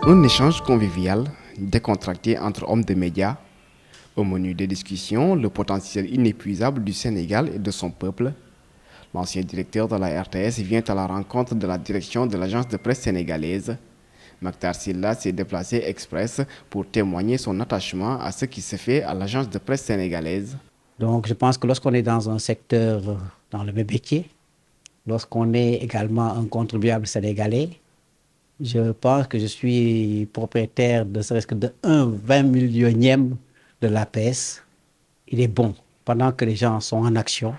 Un échange convivial, décontracté entre hommes de médias. Au menu des discussions, le potentiel inépuisable du Sénégal et de son peuple. L'ancien directeur de la RTS vient à la rencontre de la direction de l'agence de presse sénégalaise. Mactar Sylla s'est déplacé express pour témoigner son attachement à ce qui se fait à l'agence de presse sénégalaise. Donc, je pense que lorsqu'on est dans un secteur, dans le même métier, lorsqu'on est également un contribuable sénégalais, je pense que je suis propriétaire de serait-ce que de un 20 millionième de l'APS. Il est bon, pendant que les gens sont en action,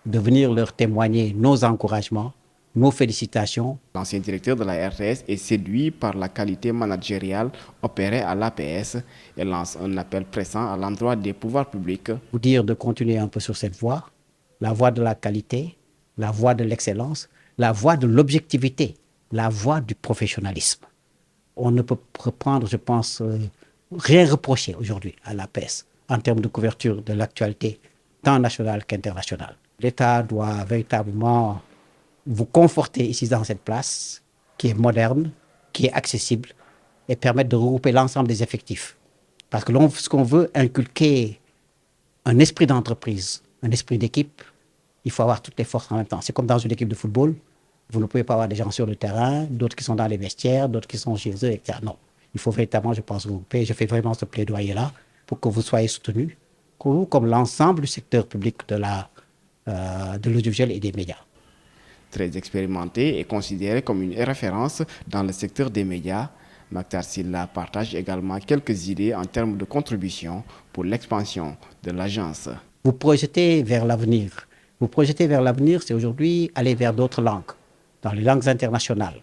de venir leur témoigner nos encouragements, nos félicitations. L'ancien directeur de la RTS est séduit par la qualité managériale opérée à l'APS et lance un appel pressant à l'endroit des pouvoirs publics. Vous dire de continuer un peu sur cette voie, la voie de la qualité, la voie de l'excellence, la voie de l'objectivité, la voie du professionnalisme. On ne peut reprendre, je pense, rien reprocher aujourd'hui à l'APS en termes de couverture de l'actualité, tant nationale qu'internationale. L'État doit véritablement vous conforter ici dans cette place qui est moderne, qui est accessible et permettre de regrouper l'ensemble des effectifs. Parce que ce qu'on veut inculquer un esprit d'entreprise, un esprit d'équipe, il faut avoir toutes les forces en même temps. C'est comme dans une équipe de football. Vous ne pouvez pas avoir des gens sur le terrain, d'autres qui sont dans les vestiaires, d'autres qui sont chez eux, etc. Non. Il faut véritablement, je pense, regrouper. Je fais vraiment ce plaidoyer-là pour que vous soyez soutenus, comme l'ensemble du secteur public de l'audiovisuel et des médias. Très expérimenté et considéré comme une référence dans le secteur des médias, Mactar Sylla partage également quelques idées en termes de contribution pour l'expansion de l'agence. Vous projetez vers l'avenir. Vous projetez vers l'avenir, c'est aujourd'hui aller vers d'autres langues, dans les langues internationales,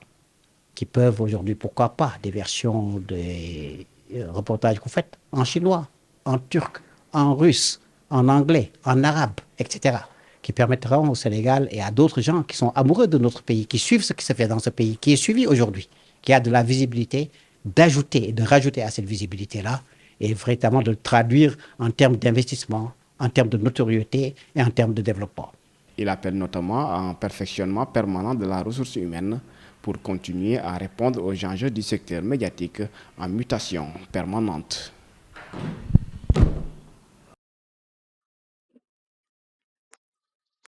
qui peuvent aujourd'hui, pourquoi pas, des versions des reportages que vous faites en chinois, en turc, en russe, en anglais, en arabe, etc., qui permettront au Sénégal et à d'autres gens qui sont amoureux de notre pays, qui suivent ce qui se fait dans ce pays, qui est suivi aujourd'hui, qui a de la visibilité, d'ajouter et de rajouter à cette visibilité-là et véritablement de le traduire en termes d'investissement, en termes de notoriété et en termes de développement. Il appelle notamment à un perfectionnement permanent de la ressource humaine pour continuer à répondre aux enjeux du secteur médiatique en mutation permanente.